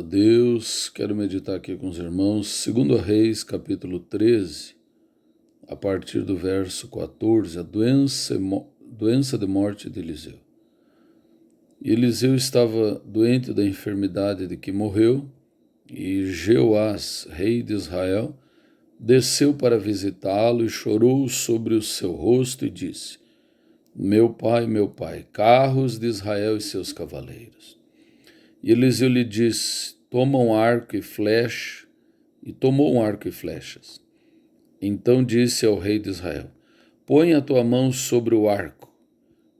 Deus, quero meditar aqui com os irmãos, 2 Reis, capítulo 13, a partir do verso 14, a doença de morte de Eliseu. E Eliseu estava doente da enfermidade de que morreu, e Jeoás, rei de Israel, desceu para visitá-lo e chorou sobre o seu rosto e disse: meu pai, carros de Israel e seus cavaleiros. E Eliseu lhe disse: toma um arco e flecha, e tomou um arco e flechas. Então disse ao rei de Israel: põe a tua mão sobre o arco.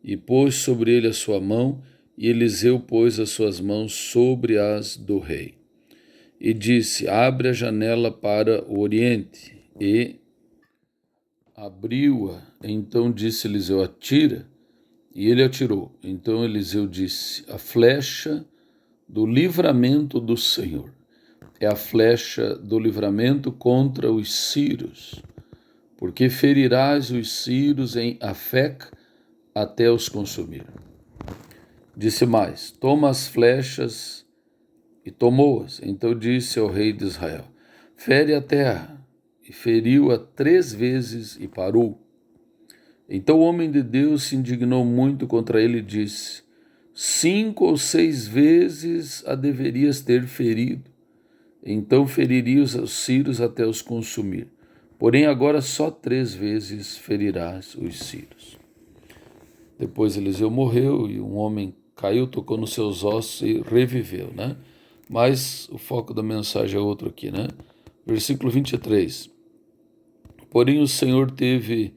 E pôs sobre ele a sua mão, e Eliseu pôs as suas mãos sobre as do rei. E disse: abre a janela para o oriente. E abriu-a. Então disse Eliseu: atira. E ele atirou. Então Eliseu disse: a flecha do livramento do Senhor é a flecha do livramento contra os sírios, porque ferirás os sírios em Afec até os consumir. Disse mais: toma as flechas, e tomou-as. Então disse ao rei de Israel: fere a terra. E feriu-a 3 vezes e parou. Então o homem de Deus se indignou muito contra ele e disse: 5 ou 6 vezes a deverias ter ferido, então feririas os sírios até os consumir. Porém agora só 3 vezes ferirás os sírios. Depois Eliseu morreu e um homem caiu, tocou nos seus ossos e reviveu, né? Mas o foco da mensagem é outro aqui, né? Versículo 23. Porém o Senhor teve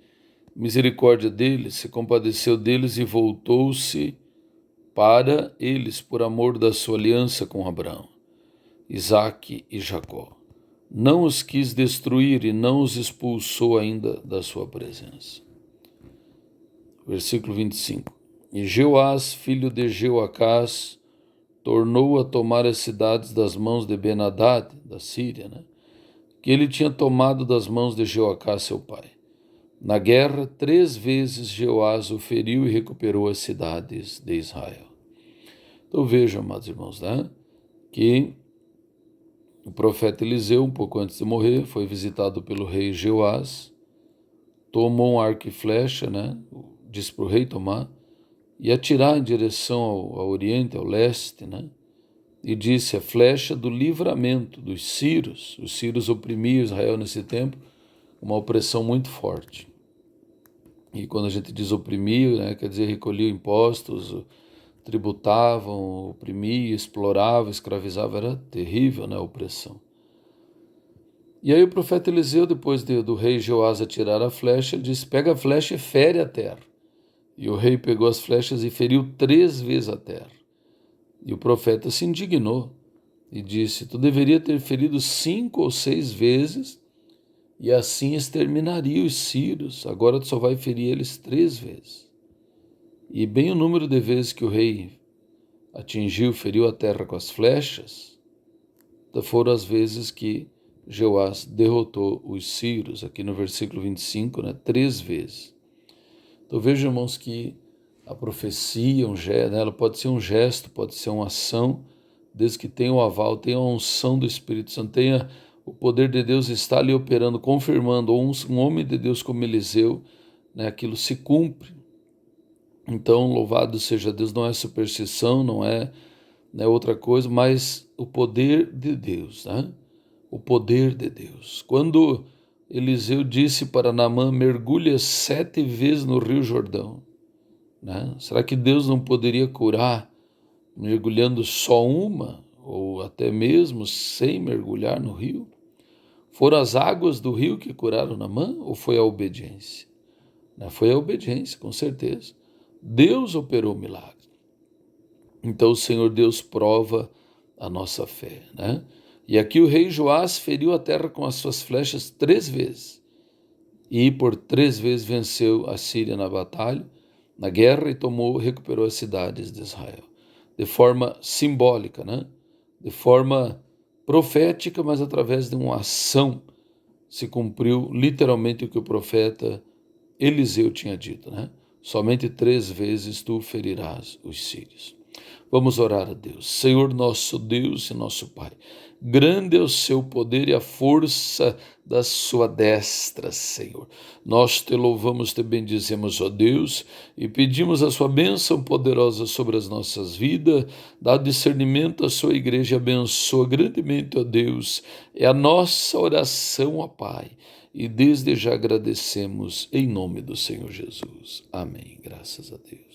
misericórdia deles, se compadeceu deles e voltou-se para eles por amor da sua aliança com Abraão, Isaque e Jacó. Não os quis destruir e não os expulsou ainda da sua presença. Versículo 25. E Jeoás, filho de Jeoacás, tornou a tomar as cidades das mãos de Ben-Hadad, da Síria, que ele tinha tomado das mãos de Jeoacás, seu pai. Na guerra, 3 vezes Jeoás o feriu e recuperou as cidades de Israel. Então vejam, amados irmãos, que o profeta Eliseu, um pouco antes de morrer, foi visitado pelo rei Jeoás, tomou um arco e flecha, disse para o rei tomar, e atirar em direção ao oriente, ao leste, e disse: a flecha do livramento dos sírios. Os sírios oprimiam Israel nesse tempo, uma opressão muito forte. E quando a gente diz oprimir, quer dizer recolhiam impostos, tributavam, oprimiam, exploravam, escravizavam, era terrível, a opressão. E aí o profeta Eliseu, depois do rei Jeoás atirar a flecha, ele disse: pega a flecha e fere a terra. E o rei pegou as flechas e feriu 3 vezes a terra. E o profeta se indignou e disse: tu deveria ter ferido 5 ou 6 vezes, e assim exterminaria os sírios. Agora tu só vai ferir eles 3 vezes. E bem o número de vezes que o rei feriu a terra com as flechas, foram as vezes que Jeoás derrotou os sírios, aqui no versículo 25, 3 vezes. Então vejam, irmãos, que a profecia, ela pode ser um gesto, pode ser uma ação, desde que tenha o aval, tenha a unção do Espírito Santo, tenha o poder de Deus está ali operando, confirmando, ou um homem de Deus como Eliseu, aquilo se cumpre. Então, louvado seja Deus, não é superstição, não é outra coisa, mas o poder de Deus, O poder de Deus. Quando Eliseu disse para Naamã: mergulha 7 vezes no Rio Jordão, será que Deus não poderia curar mergulhando só uma, ou até mesmo sem mergulhar no rio? Foram as águas do rio que curaram Naamã, ou foi a obediência? Foi a obediência, com certeza. Deus operou o milagre. Então o Senhor Deus prova a nossa fé, E aqui o rei Joás feriu a terra com as suas flechas 3 vezes. E por 3 vezes venceu a Síria na batalha, na guerra, e recuperou as cidades de Israel. De forma simbólica, De forma profética, mas através de uma ação se cumpriu literalmente o que o profeta Eliseu tinha dito, Somente 3 vezes tu ferirás os sírios. Vamos orar a Deus. Senhor nosso Deus e nosso Pai, grande é o seu poder e a força da sua destra, Senhor. Nós te louvamos, te bendizemos, ó Deus, e pedimos a sua bênção poderosa sobre as nossas vidas. Dá discernimento à sua igreja, abençoa grandemente, ó Deus. É a nossa oração, ó Pai, e desde já agradecemos em nome do Senhor Jesus. Amém. Graças a Deus.